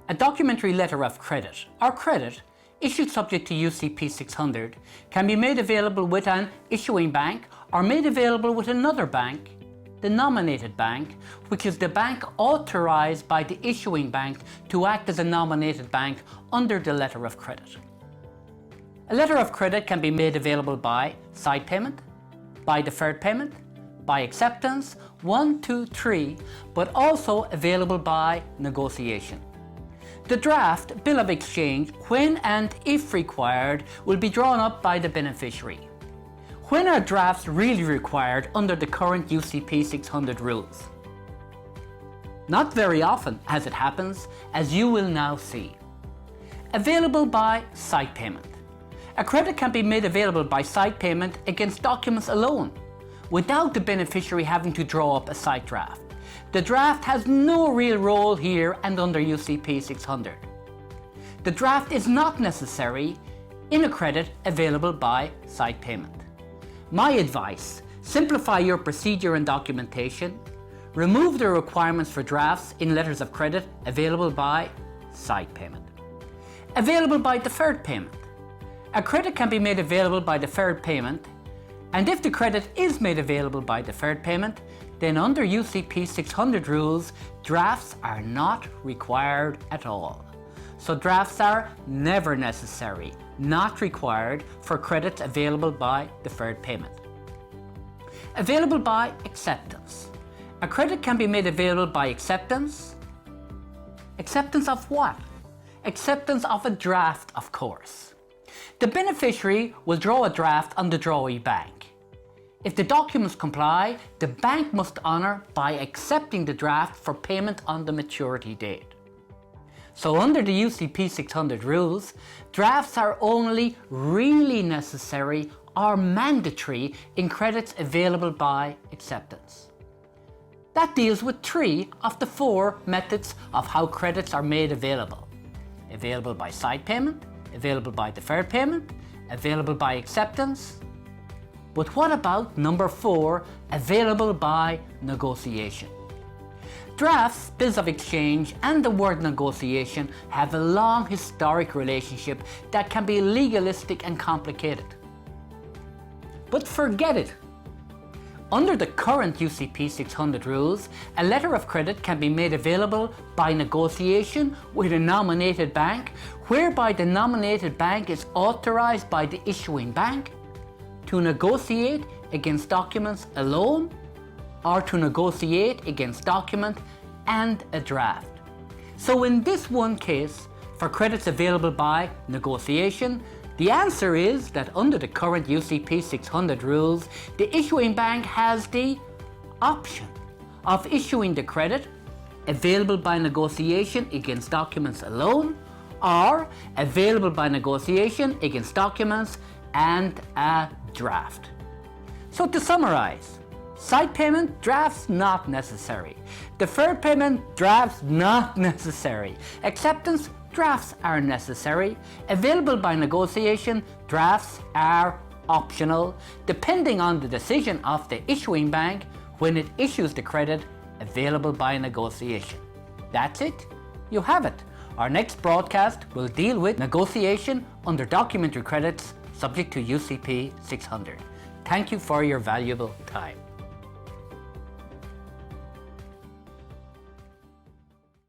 A documentary letter of credit or credit issued subject to UCP600 can be made available with an issuing bank or made available with another bank, the nominated bank, which is the bank authorised by the issuing bank to act as a nominated bank under the letter of credit. A letter of credit can be made available by side payment, by deferred payment, by acceptance, 1, 2, 3, but also available by negotiation. The draft bill of exchange, when and if required, will be drawn up by the beneficiary. When are drafts really required under the current UCP600 rules? Not very often, as it happens, as you will now see. Available by side payment. A credit can be made available by side payment against documents alone, without the beneficiary having to draw up a side draft. The draft has no real role here and under UCP600. The draft is not necessary in a credit available by side payment. My advice: simplify your procedure and documentation. Remove the requirements for drafts in letters of credit available by side payment. Available by deferred payment. A credit can be made available by deferred payment, and if the credit is made available by deferred payment, then under UCP600 rules, drafts are not required at all. So drafts are never necessary, not required for credits available by deferred payment. Available by acceptance. A credit can be made available by acceptance. Acceptance of what? Acceptance of a draft, of course. The beneficiary will draw a draft on the drawee bank. If the documents comply, the bank must honour by accepting the draft for payment on the maturity date. So under the UCP600 rules, drafts are only really necessary or mandatory in credits available by acceptance. That deals with 3 of the 4 methods of how credits are made available. Available by side payment, available by deferred payment, available by acceptance. But what about number 4, available by negotiation? Drafts, bills of exchange and the word negotiation have a long historic relationship that can be legalistic and complicated. But forget it. Under the current UCP600 rules, a letter of credit can be made available by negotiation with a nominated bank, whereby the nominated bank is authorised by the issuing bank to negotiate against documents alone or to negotiate against document and a draft. So in this one case, for credits available by negotiation, the answer is that under the current UCP600 rules, the issuing bank has the option of issuing the credit available by negotiation against documents alone or available by negotiation against documents and a draft. So to summarise, side payment, drafts not necessary. Deferred payment, drafts not necessary. Acceptance, drafts are necessary. Available by negotiation, drafts are optional, depending on the decision of the issuing bank when it issues the credit available by negotiation. That's it. You have it. Our next broadcast will deal with negotiation under documentary credits subject to UCP 600. Thank you for your valuable time.